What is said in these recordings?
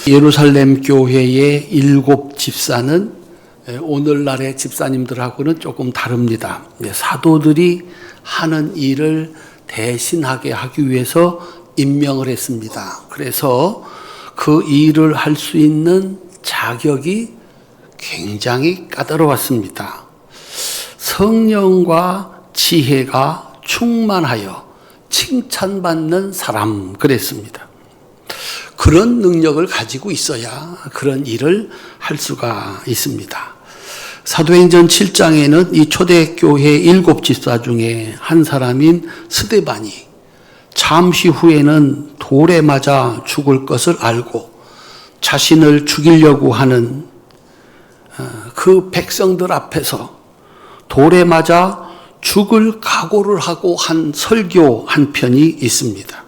예루살렘 교회의 7 집사는 오늘날의 집사님들하고는 조금 다릅니다. 사도들이 하는 일을 대신하게 하기 위해서 임명을 했습니다. 그래서 그 일을 할 수 있는 자격이 굉장히 까다로웠습니다. 성령과 지혜가 충만하여 칭찬받는 사람, 그랬습니다. 그런 능력을 가지고 있어야 그런 일을 할 수가 있습니다. 사도행전 7장에는 이 초대교회 7 집사 중에 한 사람인 스데반이 잠시 후에는 돌에 맞아 죽을 것을 알고 자신을 죽이려고 하는 그 백성들 앞에서 돌에 맞아 죽을 각오를 하고 한 설교 한 편이 있습니다.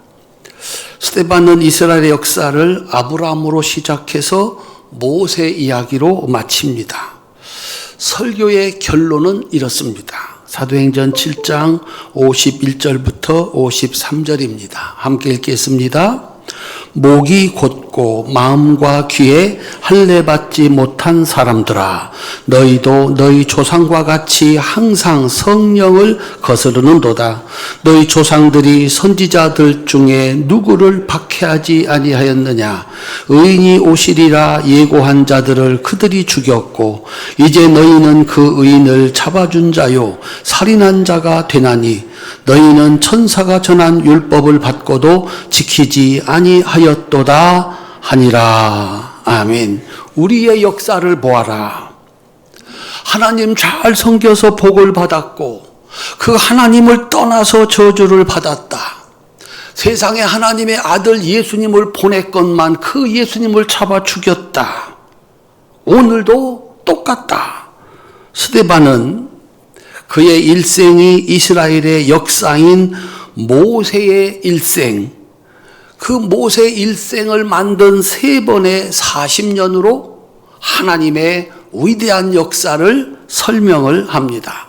스데반은 이스라엘의 역사를 아브라함으로 시작해서 모세 이야기로 마칩니다. 설교의 결론은 이렇습니다. 사도행전 7장 51절부터 53절입니다. 함께 읽겠습니다. 목이 곧고 마음과 귀에 할례받지 못한 사람들아, 너희도 너희 조상과 같이 항상 성령을 거스르는도다. 너희 조상들이 선지자들 중에 누구를 박해하지 아니하였느냐? 의인이 오시리라 예고한 자들을 그들이 죽였고 이제 너희는 그 의인을 잡아준 자요 살인한 자가 되나니 너희는 천사가 전한 율법을 받고도 지키지 아니하였도다 하니라. 아멘. 우리의 역사를 보아라. 하나님 잘 섬겨서 복을 받았고 그 하나님을 떠나서 저주를 받았다. 세상에 하나님의 아들 예수님을 보냈건만 그 예수님을 잡아 죽였다. 오늘도 똑같다. 스데반은 그의 일생이 이스라엘의 역사인 모세의 일생, 그 모세 일생을 만든 3번의 40년으로 하나님의 위대한 역사를 설명을 합니다.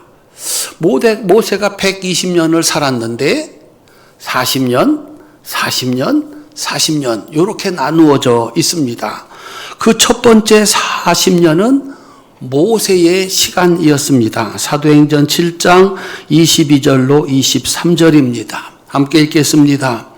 모세가 120년을 살았는데 40년, 40년, 40년 이렇게 나누어져 있습니다. 그 첫 번째 40년은 모세의 시간이었습니다. 사도행전 7장 22절로 23절입니다. 함께 읽겠습니다.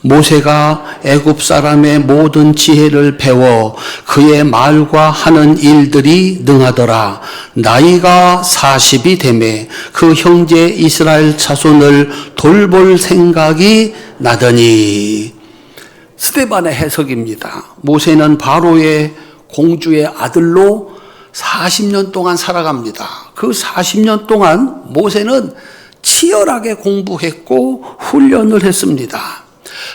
모세가 애굽 사람의 모든 지혜를 배워 그의 말과 하는 일들이 능하더라. 나이가 40이 되매 그 형제 이스라엘 자손을 돌볼 생각이 나더니. 스데반의 해석입니다. 모세는 바로의 공주의 아들로 40년 동안 살아갑니다. 그 40년 동안 모세는 치열하게 공부했고 훈련을 했습니다.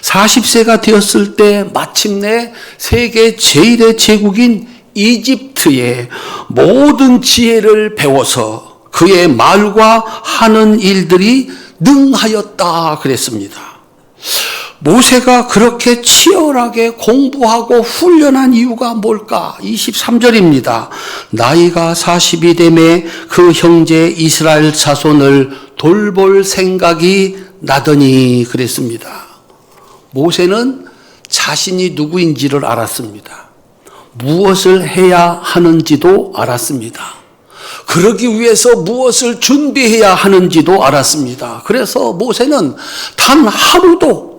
40세가 되었을 때 마침내 세계 제1의 제국인 이집트의 모든 지혜를 배워서 그의 말과 하는 일들이 능하였다 그랬습니다. 모세가 그렇게 치열하게 공부하고 훈련한 이유가 뭘까? 23절입니다. 나이가 40이 되매 그 형제 이스라엘 자손을 돌볼 생각이 나더니 그랬습니다. 모세는 자신이 누구인지를 알았습니다. 무엇을 해야 하는지도 알았습니다. 그러기 위해서 무엇을 준비해야 하는지도 알았습니다. 그래서 모세는 단 하루도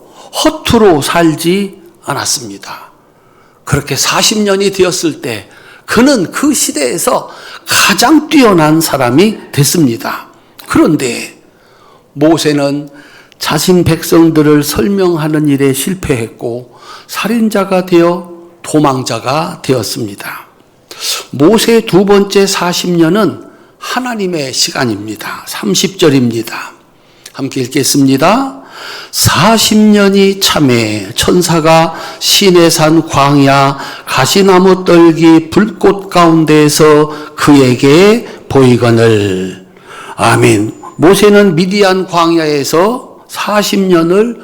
허투루 살지 않았습니다. 그렇게 40년이 되었을 때 그는 그 시대에서 가장 뛰어난 사람이 됐습니다. 그런데 모세는 자신 백성들을 설명하는 일에 실패했고 살인자가 되어 도망자가 되었습니다. 모세의 두 번째 40년은 하나님의 시간입니다. 30절입니다. 함께 읽겠습니다. 40년이 참에 천사가 시내산 광야 가시나무 떨기 불꽃 가운데에서 그에게 보이거늘. 아멘. 모세는 미디안 광야에서 40년을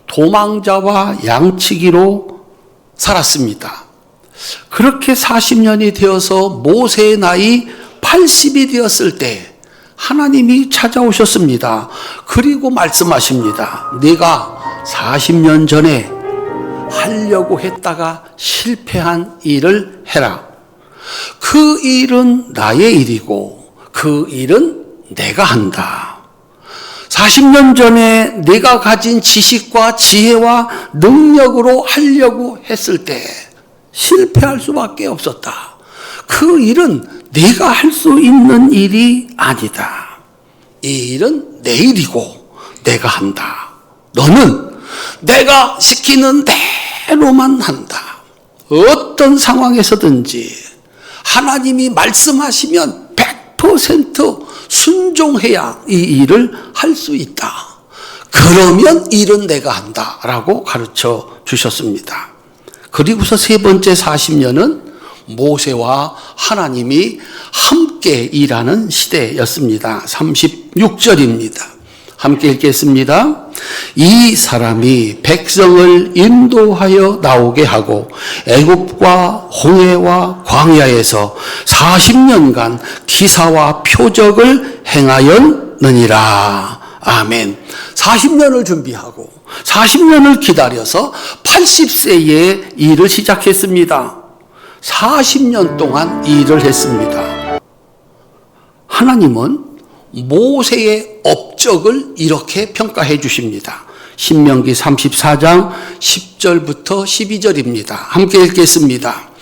도망자와 양치기로 살았습니다. 그렇게 40년이 되어서 모세의 나이 80이 되었을 때 하나님이 찾아오셨습니다. 그리고 말씀하십니다. 네가 40년 전에 하려고 했다가 실패한 일을 해라. 그 일은 나의 일이고 그 일은 내가 한다. 40년 전에 내가 가진 지식과 지혜와 능력으로 하려고 했을 때 실패할 수밖에 없었다. 그 일은 내가 할 수 있는 일이 아니다. 이 일은 내 일이고 내가 한다. 너는 내가 시키는 대로만 한다. 어떤 상황에서든지 하나님이 말씀하시면 100% 순종해야 이 일을 할 수 있다. 그러면 일은 내가 한다 라고 가르쳐 주셨습니다. 그리고서 세 번째 40년은 모세와 하나님이 함께 일하는 시대였습니다. 36절입니다. 함께 읽겠습니다. 이 사람이 백성을 인도하여 나오게 하고 애굽과 홍해와 광야에서 40년간 기사와 표적을 행하였느니라. 아멘. 40년을 준비하고 40년을 기다려서 80세에 일을 시작했습니다. 40년 동안 일을 했습니다. 하나님은 모세의 업적을 이렇게 평가해 주십니다. 신명기 34장 10절부터 12절입니다. 함께 읽겠습니다.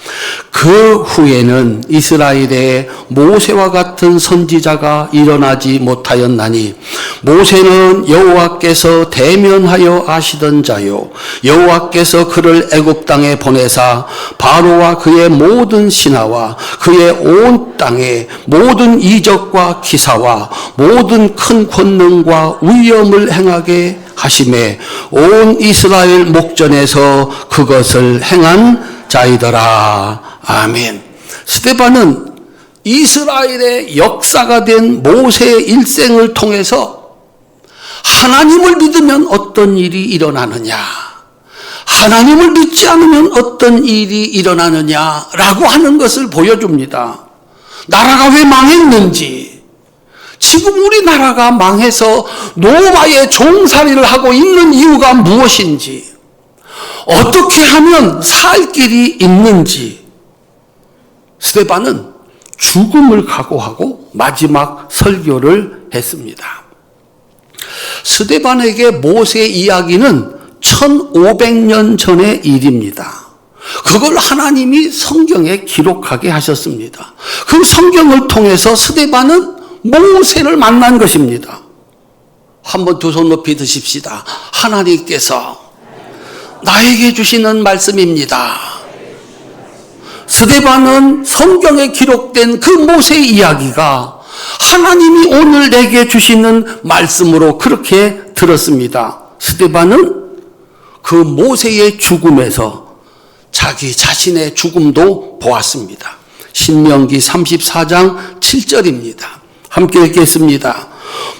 그 후에는 이스라엘에 모세와 같은 선지자가 일어나지 못하였나니 모세는 여호와께서 대면하여 아시던 자요 여호와께서 그를 애굽 땅에 보내사 바로와 그의 모든 신하와 그의 온 땅에 모든 이적과 기사와 모든 큰 권능과 위엄을 행하게 하심에 온 이스라엘 목전에서 그것을 행한 자이더라. 아멘. 스데반은 이스라엘의 역사가 된 모세의 일생을 통해서 하나님을 믿으면 어떤 일이 일어나느냐, 하나님을 믿지 않으면 어떤 일이 일어나느냐라고 하는 것을 보여줍니다. 나라가 왜 망했는지, 지금 우리나라가 망해서 노바의 종살이를 하고 있는 이유가 무엇인지, 어떻게 하면 살 길이 있는지 스데반은 죽음을 각오하고 마지막 설교를 했습니다. 스데반에게 모세의 이야기는 1500년 전의 일입니다. 그걸 하나님이 성경에 기록하게 하셨습니다. 그 성경을 통해서 스데반은 모세를 만난 것입니다. 한번 두 손 높이 드십시다. 하나님께서 나에게 주시는 말씀입니다. 스데반은 성경에 기록된 그 모세의 이야기가 하나님이 오늘 내게 주시는 말씀으로 그렇게 들었습니다. 스데반은 그 모세의 죽음에서 자기 자신의 죽음도 보았습니다. 신명기 34장 7절입니다. 함께 읽겠습니다.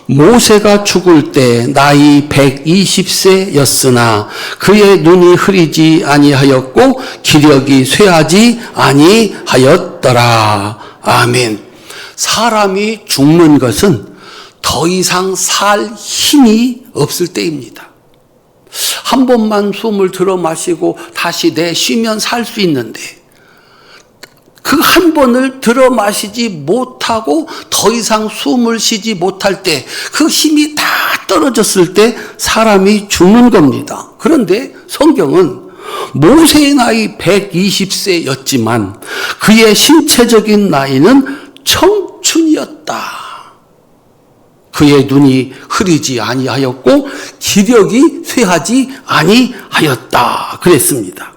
모세가 죽을 때 나이 120세였으나 그의 눈이 흐리지 아니하였고 기력이 쇠하지 아니하였더라. 아멘. 사람이 죽는 것은 더 이상 살 힘이 없을 때입니다. 한 번만 숨을 들어 마시고 다시 내쉬면 살 수 있는데 그 한 번을 들어 마시지 못하고 더 이상 숨을 쉬지 못할 때 그 힘이 다 떨어졌을 때 사람이 죽는 겁니다. 그런데 성경은 모세의 나이 120세였지만 그의 신체적인 나이는 청춘이었다. 그의 눈이 흐리지 아니하였고 기력이 쇠하지 아니하였다. 그랬습니다.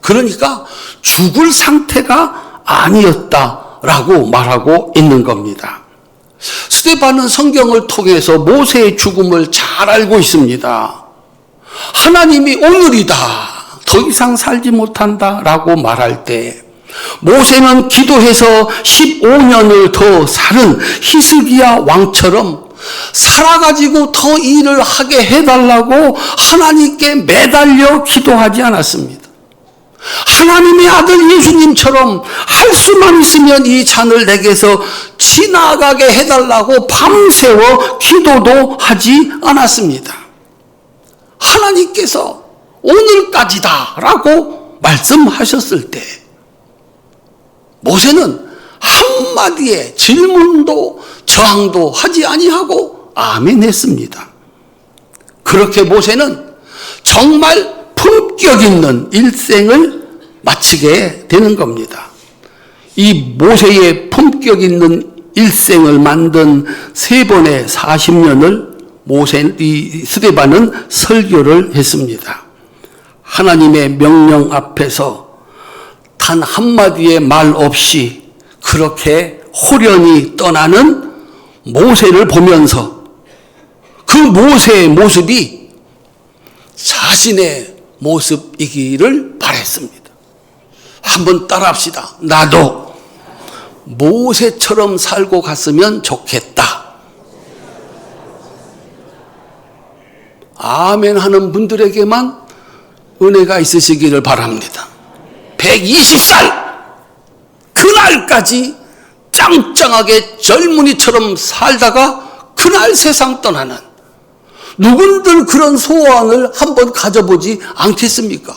그러니까 죽을 상태가 아니었다라고 말하고 있는 겁니다. 스데반은 성경을 통해서 모세의 죽음을 잘 알고 있습니다. 하나님이 오늘이다, 더 이상 살지 못한다라고 말할 때 모세는 기도해서 15년을 더 사는 히스기야 왕처럼 살아가지고 더 일을 하게 해달라고 하나님께 매달려 기도하지 않았습니다. 하나님의 아들 예수님처럼 할 수만 있으면 이 잔을 내게서 지나가게 해달라고 밤새워 기도도 하지 않았습니다. 하나님께서 오늘까지다 라고 말씀하셨을 때 모세는 한마디의 질문도 저항도 하지 아니하고 아멘 했습니다. 그렇게 모세는 정말 품격 있는 일생을 마치게 되는 겁니다. 이 모세의 품격 있는 일생을 만든 3번의 40년을 스데반은 설교를 했습니다. 하나님의 명령 앞에서 단 한마디의 말 없이 그렇게 호련히 떠나는 모세를 보면서 그 모세의 모습이 자신의 모습이기를 바랬습니다. 한번 따라합시다. 나도 모세처럼 살고 갔으면 좋겠다. 아멘 하는 분들에게만 은혜가 있으시기를 바랍니다. 120살 그날까지 짱짱하게 젊은이처럼 살다가 그날 세상 떠나는 누군들 그런 소원을 한번 가져보지 않겠습니까?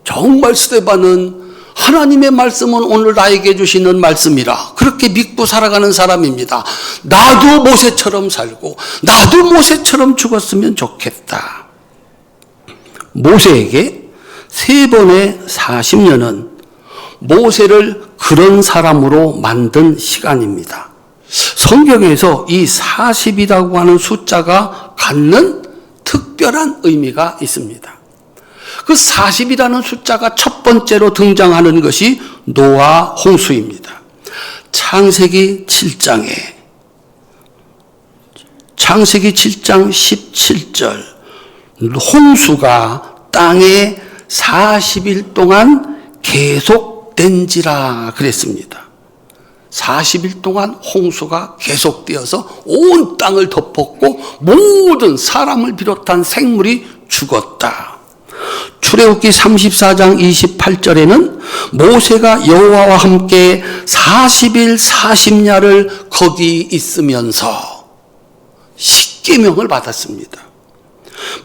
정말 스데반은 하나님의 말씀은 오늘 나에게 주시는 말씀이라 그렇게 믿고 살아가는 사람입니다. 나도 모세처럼 살고 나도 모세처럼 죽었으면 좋겠다. 모세에게 3번의 40년은 모세를 그런 사람으로 만든 시간입니다. 성경에서 이 40이라고 하는 숫자가 갖는 특별한 의미가 있습니다. 그 40이라는 숫자가 첫 번째로 등장하는 것이 노아 홍수입니다. 창세기 7장 17절 홍수가 땅에 40일 동안 계속된지라 그랬습니다. 40일 동안 홍수가 계속되어서 온 땅을 덮었고 모든 사람을 비롯한 생물이 죽었다. 출애굽기 34장 28절에는 모세가 여호와와 함께 40일 40야를 거기 있으면서 십계명을 받았습니다.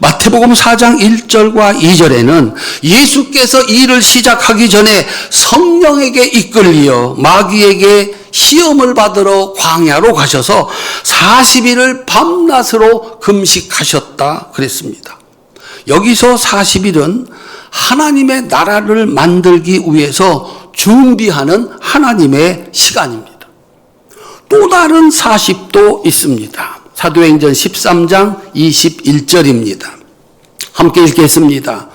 마태복음 4장 1절과 2절에는 예수께서 일을 시작하기 전에 성령에게 이끌리어 마귀에게 시험을 받으러 광야로 가셔서 40일을 밤낮으로 금식하셨다 그랬습니다. 여기서 40일은 하나님의 나라를 만들기 위해서 준비하는 하나님의 시간입니다. 또 다른 40도 있습니다. 사도행전 13장 21절입니다. 함께 읽겠습니다.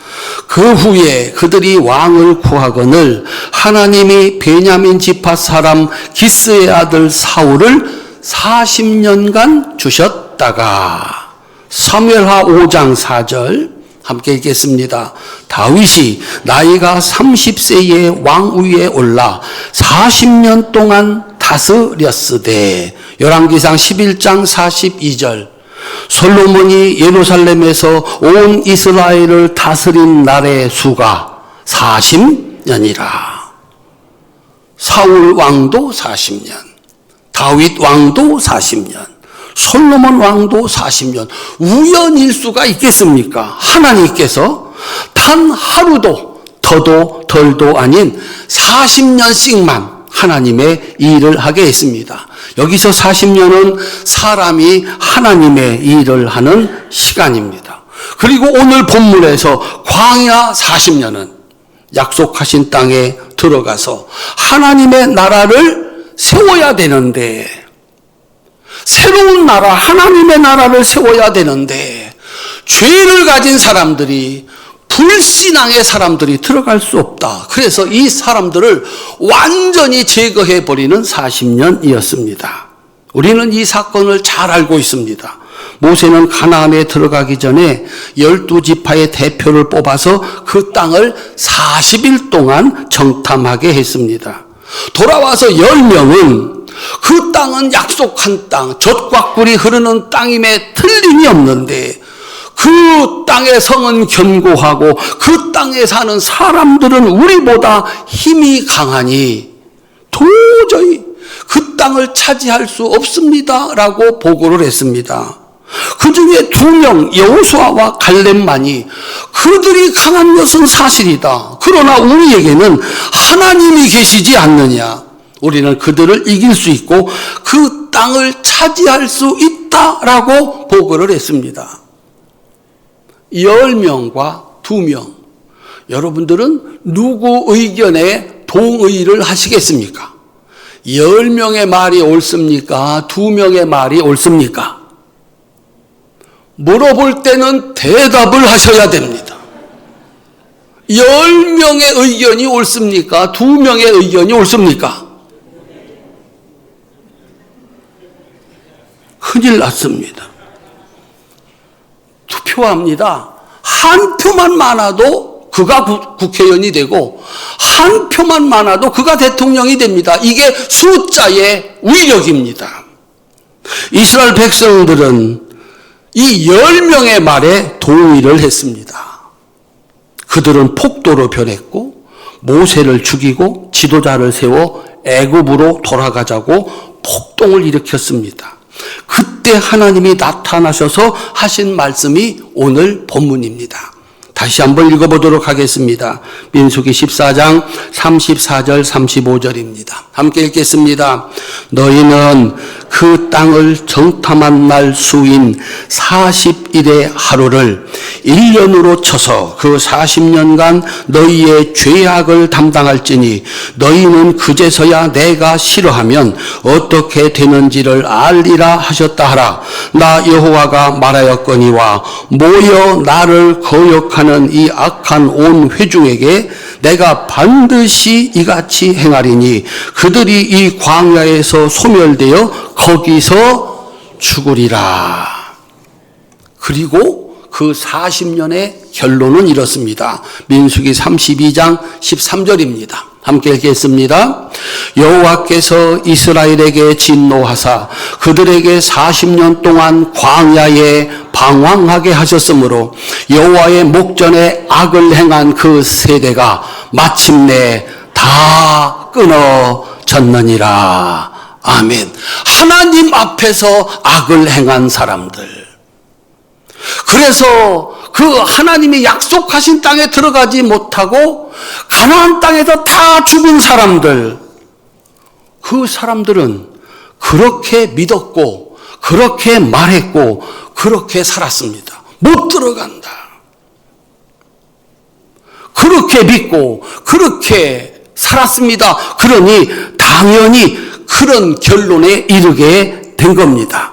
그 후에 그들이 왕을 구하거늘 하나님이 베냐민 지파 사람 기스의 아들 사울을 40년간 주셨다가 사무엘하 5장 4절 함께 읽겠습니다. 다윗이 나이가 30세에 왕 위에 올라 40년 동안 다스렸으되 열왕기상 11장 42절 솔로몬이 예루살렘에서 온 이스라엘을 다스린 날의 수가 40년이라. 사울 왕도 40년, 다윗 왕도 40년, 솔로몬 왕도 40년. 우연일 수가 있겠습니까? 하나님께서 단 하루도 더도 덜도 아닌 40년씩만 하나님의 일을 하게 했습니다. 여기서 40년은 사람이 하나님의 일을 하는 시간입니다. 그리고 오늘 본문에서 광야 40년은 약속하신 땅에 들어가서 하나님의 나라를 세워야 되는데, 새로운 나라, 하나님의 나라를 세워야 되는데 죄를 가진 사람들이, 불신앙의 사람들이 들어갈 수 없다. 그래서 이 사람들을 완전히 제거해버리는 40년이었습니다. 우리는 이 사건을 잘 알고 있습니다. 모세는 가나안에 들어가기 전에 12지파의 대표를 뽑아서 그 땅을 40일 동안 정탐하게 했습니다. 돌아와서 10명은 그 땅은 약속한 땅, 젖과 꿀이 흐르는 땅임에 틀림이 없는데 그 땅의 성은 견고하고 그 땅에 사는 사람들은 우리보다 힘이 강하니 도저히 그 땅을 차지할 수 없습니다 라고 보고를 했습니다. 그 중에 2명, 여호수아와 갈렙만이 그들이 강한 것은 사실이다. 그러나 우리에게는 하나님이 계시지 않느냐. 우리는 그들을 이길 수 있고 그 땅을 차지할 수 있다라고 보고를 했습니다. 10명과 2명. 여러분들은 누구 의견에 동의를 하시겠습니까? 10명의 말이 옳습니까? 2명의 말이 옳습니까? 물어볼 때는 대답을 하셔야 됩니다. 10명의 의견이 옳습니까? 2명의 의견이 옳습니까? 큰일 났습니다. 투표합니다. 한 표만 많아도 그가 국회의원이 되고 한 표만 많아도 그가 대통령이 됩니다. 이게 숫자의 위력입니다. 이스라엘 백성들은 이 10명의 말에 동의를 했습니다. 그들은 폭도로 변했고 모세를 죽이고 지도자를 세워 애굽으로 돌아가자고 폭동을 일으켰습니다. 그때 하나님이 나타나셔서 하신 말씀이 오늘 본문입니다. 다시 한번 읽어보도록 하겠습니다. 민수기 14장 34절 35절입니다. 함께 읽겠습니다. 너희는 그 땅을 정탐한 날 수인 40일의 하루를 1년으로 쳐서 그 40년간 너희의 죄악을 담당할지니 너희는 그제서야 내가 싫어하면 어떻게 되는지를 알리라 하셨다 하라. 나 여호와가 말하였거니와 모여 나를 거역하는 이 악한 온 회중에게 내가 반드시 이같이 행하리니 그들이 이 광야에서 소멸되어 거기서 죽으리라. 그리고 그 40년의 결론은 이렇습니다. 민수기 32장 13절입니다. 함께 읽겠습니다. 여호와께서 이스라엘에게 진노하사 그들에게 40년 동안 광야에 방황하게 하셨으므로 여호와의 목전에 악을 행한 그 세대가 마침내 다 끊어졌느니라. 아멘. 하나님 앞에서 악을 행한 사람들. 그래서 그 하나님이 약속하신 땅에 들어가지 못하고 가나안 땅에서 다 죽은 사람들, 그 사람들은 그렇게 믿었고 그렇게 말했고 그렇게 살았습니다. 못 들어간다. 그렇게 믿고 그렇게 살았습니다. 그러니 당연히 그런 결론에 이르게 된 겁니다.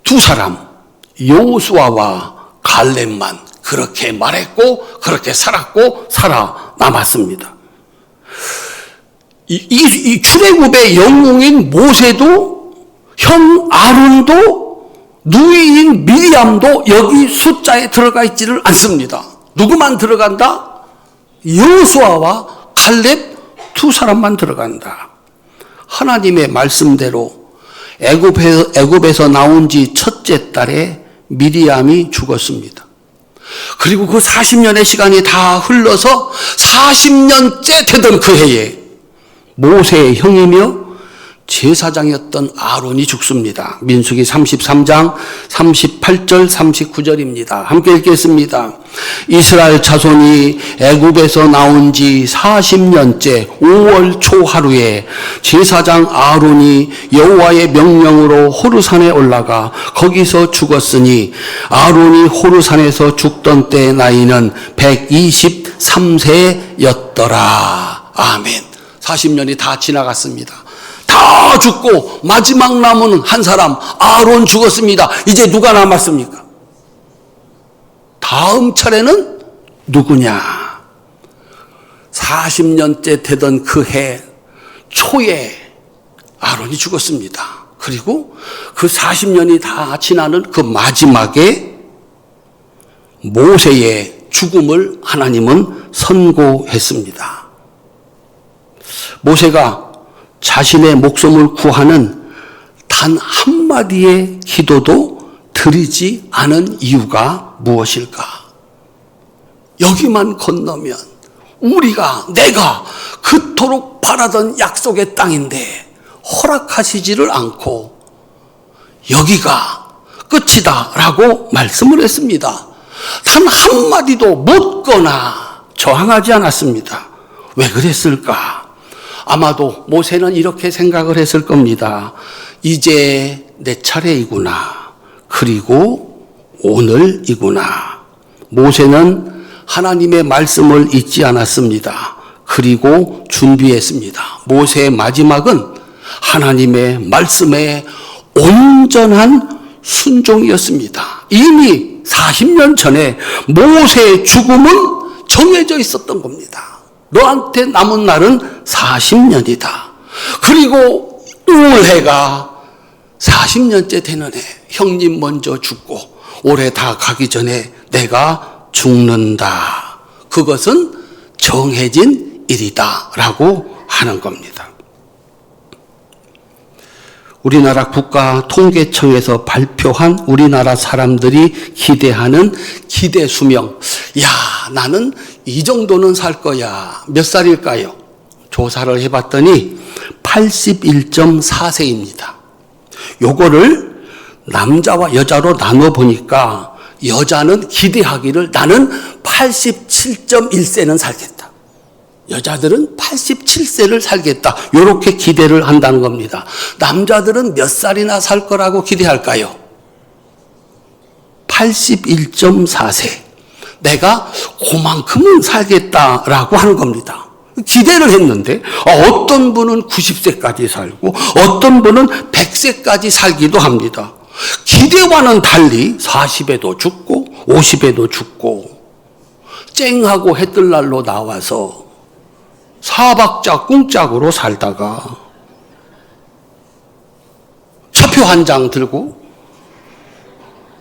두 사람, 여호수아와 갈렙만 그렇게 말했고 그렇게 살았고 살아남았습니다. 이 출애굽의 영웅인 모세도 형 아론도 누이인 미리암도 여기 숫자에 들어가 있지를 않습니다. 누구만 들어간다? 여호수아와 갈렙 두 사람만 들어간다. 하나님의 말씀대로 애굽에서 나온 지 첫째 달에 미리암이 죽었습니다. 그리고 그 40년의 시간이 다 흘러서 40년째 되던 그 해에 모세의 형이며 제사장이었던 아론이 죽습니다. 민수기 33장 38절 39절입니다. 함께 읽겠습니다. 이스라엘 자손이 애굽에서 나온 지 40년째 5월 초 하루에 제사장 아론이 여호와의 명령으로 호르산에 올라가 거기서 죽었으니 아론이 호르산에서 죽던 때 나이는 123세였더라. 아멘. 40년이 다 지나갔습니다. 다 죽고 마지막 남은 한 사람 아론 죽었습니다. 이제 누가 남았습니까? 다음 차례는 누구냐? 40년째 되던 그 해 초에 아론이 죽었습니다. 그리고 그 40년이 다 지나는 그 마지막에 모세의 죽음을 하나님은 선고했습니다. 모세가 자신의 목숨을 구하는 단 한마디의 기도도 드리지 않은 이유가 무엇일까? 여기만 건너면 내가 그토록 바라던 약속의 땅인데 허락하시지를 않고 여기가 끝이다 라고 말씀을 했습니다. 단 한마디도 묻거나 저항하지 않았습니다. 왜 그랬을까? 아마도 모세는 이렇게 생각을 했을 겁니다. 이제 내 차례이구나. 그리고 오늘이구나. 모세는 하나님의 말씀을 잊지 않았습니다. 그리고 준비했습니다. 모세의 마지막은 하나님의 말씀에 온전한 순종이었습니다. 이미 40년 전에 모세의 죽음은 정해져 있었던 겁니다. 너한테 남은 날은 40년이다. 그리고 올해가 40년째 되는 해. 형님 먼저 죽고 올해 다 가기 전에 내가 죽는다. 그것은 정해진 일이다 라고 하는 겁니다. 우리나라 국가통계청에서 발표한 우리나라 사람들이 기대하는 기대 수명. 야, 나는 이 정도는 살 거야. 몇 살일까요? 조사를 해봤더니 81.4세입니다. 요거를 남자와 여자로 나눠보니까 여자는 기대하기를 나는 87.1세는 살겠다. 여자들은 87세를 살겠다. 이렇게 기대를 한다는 겁니다. 남자들은 몇 살이나 살 거라고 기대할까요? 81.4세. 내가 그만큼은 살겠다라고 하는 겁니다. 기대를 했는데 어떤 분은 90세까지 살고 어떤 분은 100세까지 살기도 합니다. 기대와는 달리 40에도 죽고 50에도 죽고 쨍하고 해 뜰 날로 나와서 사박자 꿍짝으로 살다가 차표 한 장 들고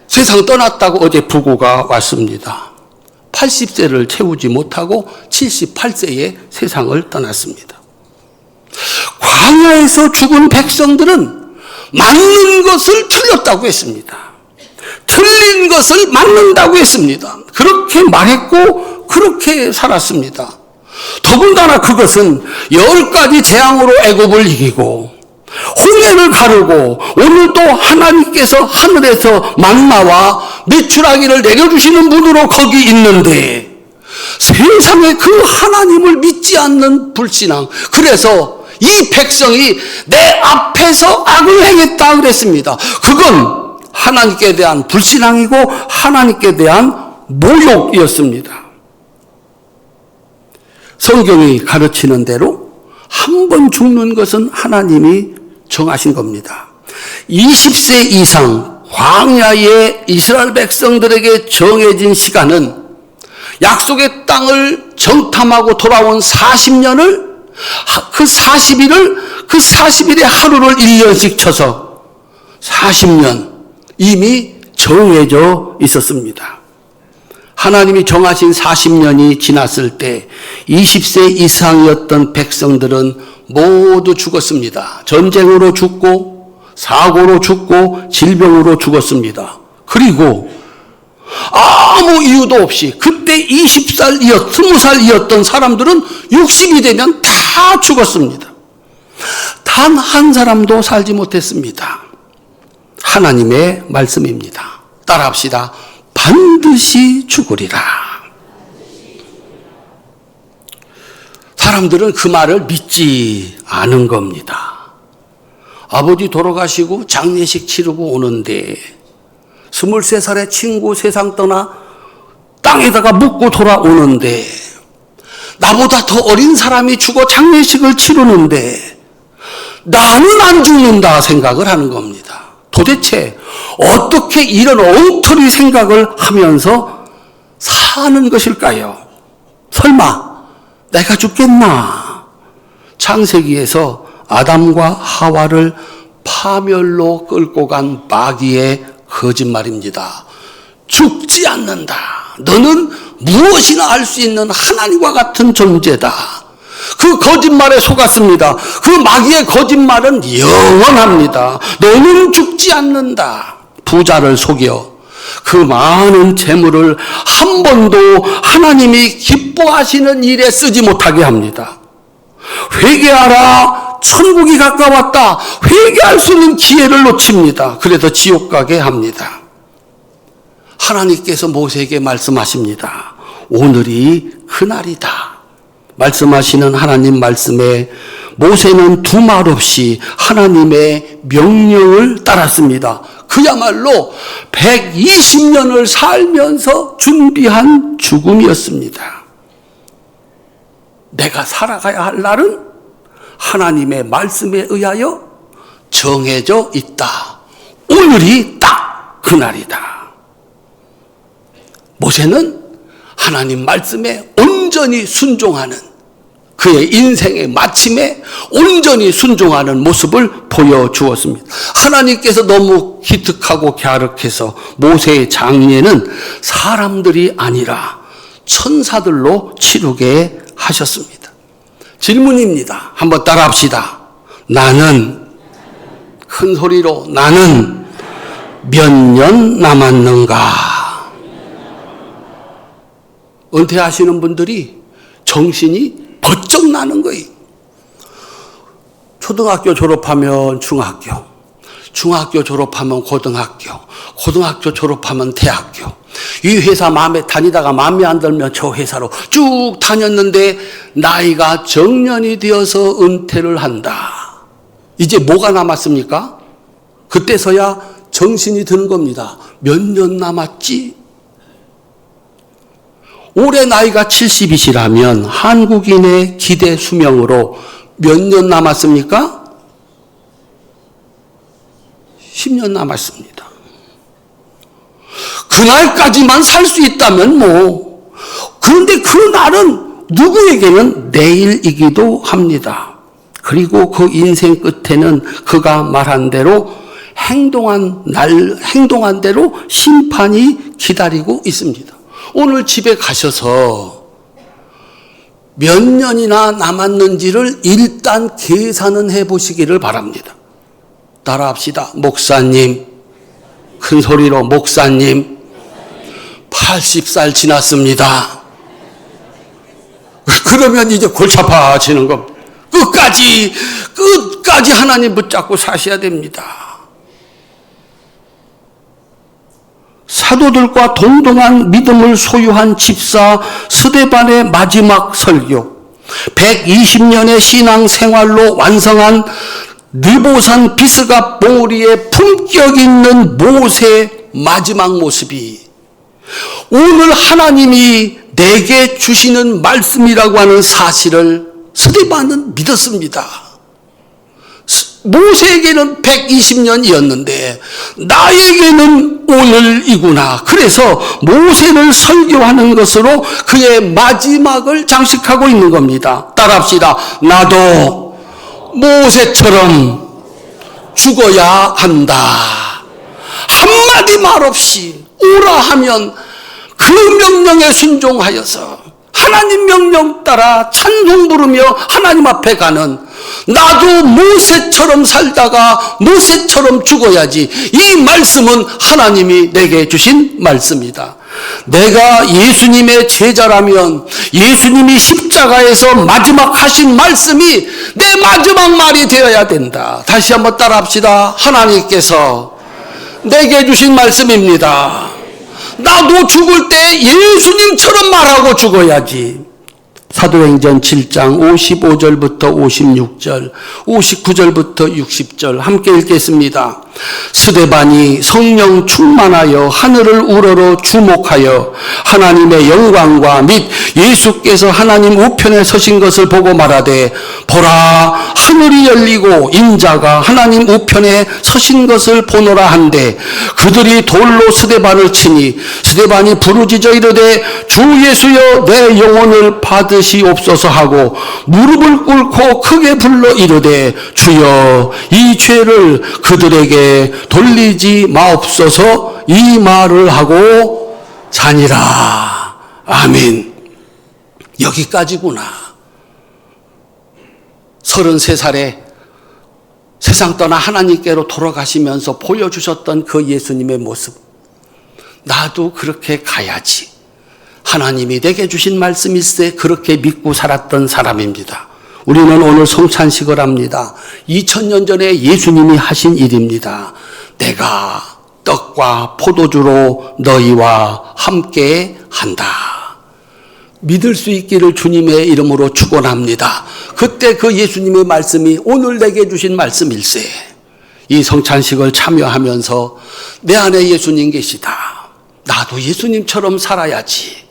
세상 떠났다고 어제 부고가 왔습니다. 80세를 채우지 못하고 78세에 세상을 떠났습니다. 광야에서 죽은 백성들은 맞는 것을 틀렸다고 했습니다. 틀린 것을 맞는다고 했습니다. 그렇게 말했고 그렇게 살았습니다. 더군다나 그것은 10가지 재앙으로 애굽을 이기고 홍해를 가르고 오늘 또 하나님께서 하늘에서 만나와 메추라기를 내려주시는 분으로 거기 있는데 세상에 그 하나님을 믿지 않는 불신앙. 그래서 이 백성이 내 앞에서 악을 행했다 그랬습니다. 그건 하나님께 대한 불신앙이고 하나님께 대한 모욕이었습니다. 성경이 가르치는 대로 한 번 죽는 것은 하나님이 정하신 겁니다. 20세 이상 광야의 이스라엘 백성들에게 정해진 시간은 약속의 땅을 정탐하고 돌아온 40년을 그 40일의 하루를 1년씩 쳐서 40년 이미 정해져 있었습니다. 하나님이 정하신 40년이 지났을 때 20세 이상이었던 백성들은 모두 죽었습니다. 전쟁으로 죽고 사고로 죽고 질병으로 죽었습니다. 그리고 아무 이유도 없이 그때 20살이었던 사람들은 60이 되면 다 죽었습니다. 단 한 사람도 살지 못했습니다. 하나님의 말씀입니다. 따라합시다. 반드시 죽으리라. 사람들은 그 말을 믿지 않은 겁니다. 아버지 돌아가시고 장례식 치르고 오는데 23살의 친구 세상 떠나 땅에다가 묻고 돌아오는데 나보다 더 어린 사람이 죽어 장례식을 치르는데 나는 안 죽는다 생각을 하는 겁니다. 도대체 어떻게 이런 엉터리 생각을 하면서 사는 것일까요? 설마 내가 죽겠나? 창세기에서 아담과 하와를 파멸로 끌고 간 마귀의 거짓말입니다. 죽지 않는다. 너는 무엇이나 할 수 있는 하나님과 같은 존재다. 그 거짓말에 속았습니다. 그 마귀의 거짓말은 영원합니다. 너는 죽지 않는다. 부자를 속여 그 많은 재물을 한 번도 하나님이 기뻐하시는 일에 쓰지 못하게 합니다. 회개하라. 천국이 가까웠다. 회개할 수 있는 기회를 놓칩니다. 그래서 지옥 가게 합니다. 하나님께서 모세에게 말씀하십니다. 오늘이 그날이다. 말씀하시는 하나님 말씀에 모세는 두말 없이 하나님의 명령을 따랐습니다. 그야말로 120년을 살면서 준비한 죽음이었습니다. 내가 살아가야 할 날은 하나님의 말씀에 의하여 정해져 있다. 오늘이 딱 그날이다. 모세는 하나님 말씀에 온전히 순종하는, 그의 인생의 마침에 온전히 순종하는 모습을 보여주었습니다. 하나님께서 너무 기특하고 갸륵해서 모세의 장례는 사람들이 아니라 천사들로 치르게 하셨습니다. 질문입니다. 한번 따라합시다. 나는, 큰 소리로, 나는 몇 년 남았는가? 은퇴하시는 분들이 정신이 번쩍 나는 거예요. 초등학교 졸업하면 중학교, 중학교 졸업하면 고등학교, 고등학교 졸업하면 대학교. 이 회사 다니다가 마음에 안 들면 저 회사로 쭉 다녔는데 나이가 정년이 되어서 은퇴를 한다. 이제 뭐가 남았습니까? 그때서야 정신이 드는 겁니다. 몇 년 남았지? 올해 나이가 70이시라면 한국인의 기대 수명으로 몇 년 남았습니까? 10년 남았습니다. 그날까지만 살 수 있다면 뭐. 그런데 그 날은 누구에게는 내일이기도 합니다. 그리고 그 인생 끝에는 그가 말한 대로 행동한 대로 심판이 기다리고 있습니다. 오늘 집에 가셔서 몇 년이나 남았는지를 일단 계산은 해보시기를 바랍니다. 따라합시다. 목사님, 큰 소리로 목사님, 80살 지났습니다. 그러면 이제 골치 아파지는 겁니다. 끝까지 하나님 붙잡고 사셔야 됩니다. 사도들과 동등한 믿음을 소유한 집사 스데반의 마지막 설교, 120년의 신앙 생활로 완성한 느보산 비스가 봉우리의 품격 있는 모세의 마지막 모습이 오늘 하나님이 내게 주시는 말씀이라고 하는 사실을 스데반은 믿었습니다. 모세에게는 120년이었는데 나에게는 오늘이구나. 그래서 모세를 설교하는 것으로 그의 마지막을 장식하고 있는 겁니다. 따라합시다. 나도 모세처럼 죽어야 한다. 한마디 말 없이 오라 하면 그 명령에 순종하여서 하나님 명령 따라 찬송 부르며 하나님 앞에 가는, 나도 모세처럼 살다가 모세처럼 죽어야지. 이 말씀은 하나님이 내게 주신 말씀이다. 내가 예수님의 제자라면 예수님이 십자가에서 마지막 하신 말씀이 내 마지막 말이 되어야 된다. 다시 한번 따라합시다. 하나님께서 내게 주신 말씀입니다. 나도 죽을 때 예수님처럼 말하고 죽어야지. 사도행전 7장 55절부터 56절, 59절부터 60절 함께 읽겠습니다. 스데반이 성령 충만하여 하늘을 우러러 주목하여 하나님의 영광과 및 예수께서 하나님 우편에 서신 것을 보고 말하되, 보라, 하늘이 열리고 인자가 하나님 우편에 서신 것을 보노라 한데, 그들이 돌로 스데반을 치니 스데반이 부르짖어 이르되, 주 예수여 내 영혼을 받으시옵소서 하고 무릎을 꿇고 크게 불러 이르되, 주여 이 죄를 그들에게 돌리지 마옵소서. 이 말을 하고 자니라. 아멘. 여기까지구나. 33살에 세상 떠나 하나님께로 돌아가시면서 보여주셨던 그 예수님의 모습. 나도 그렇게 가야지. 하나님이 내게 주신 말씀일세 그렇게 믿고 살았던 사람입니다. 우리는 오늘 성찬식을 합니다. 2000년 전에 예수님이 하신 일입니다. 내가 떡과 포도주로 너희와 함께 한다. 믿을 수 있기를 주님의 이름으로 축원합니다. 그때 그 예수님의 말씀이 오늘 내게 주신 말씀일세. 이 성찬식을 참여하면서 내 안에 예수님 계시다. 나도 예수님처럼 살아야지.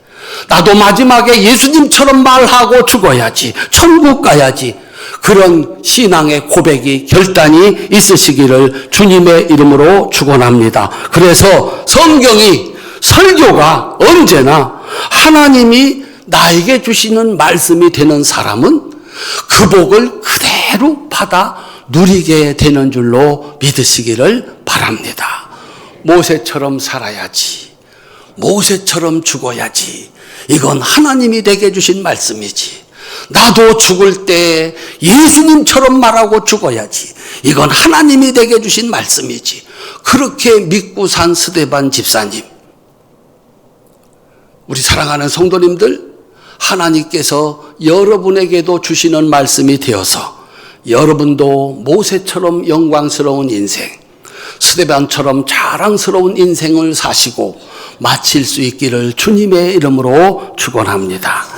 나도 마지막에 예수님처럼 말하고 죽어야지. 천국 가야지. 그런 신앙의 고백이 결단이 있으시기를 주님의 이름으로 축원합니다. 그래서 성경이 설교가 언제나 하나님이 나에게 주시는 말씀이 되는 사람은 그 복을 그대로 받아 누리게 되는 줄로 믿으시기를 바랍니다. 모세처럼 살아야지. 모세처럼 죽어야지. 이건 하나님이 내게 주신 말씀이지. 나도 죽을 때 예수님처럼 말하고 죽어야지. 이건 하나님이 내게 주신 말씀이지. 그렇게 믿고 산 스데반 집사님. 우리 사랑하는 성도님들, 하나님께서 여러분에게도 주시는 말씀이 되어서 여러분도 모세처럼 영광스러운 인생, 스데반처럼 자랑스러운 인생을 사시고 마칠 수 있기를 주님의 이름으로 축원합니다.